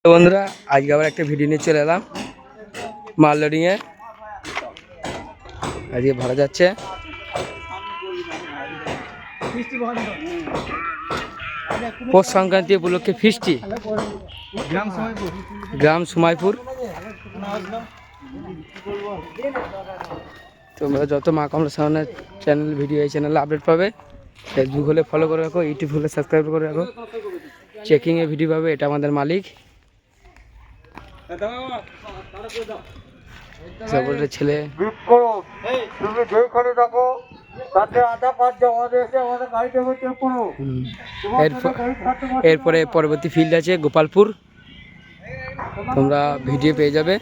তো বন্ধুরা আজকে আবার একটা ভিডিও নিয়ে চলে এলাম মাল লোডিংয়ে। আজকে ভাড়া যাচ্ছে পৌষ সংক্রান্তি উপলক্ষে ফিস্টি গ্রাম সুমাইপুর। তোমরা যত মা কমলা সামনের চ্যানেল ভিডিও এই চ্যানেলে আপডেট পাবে। ফেসবুক হলে ফলো করে রাখো, ইউটিউব হলে সাবস্ক্রাইব করে রাখো। চেকিংয়ে ভিডিও পাবে, এটা আমাদের মালিক ছেলে। এরপরে পরবর্তী ফিল্ড আছে গোপালপুর, তোমরা ভিডিও পেয়ে যাবে।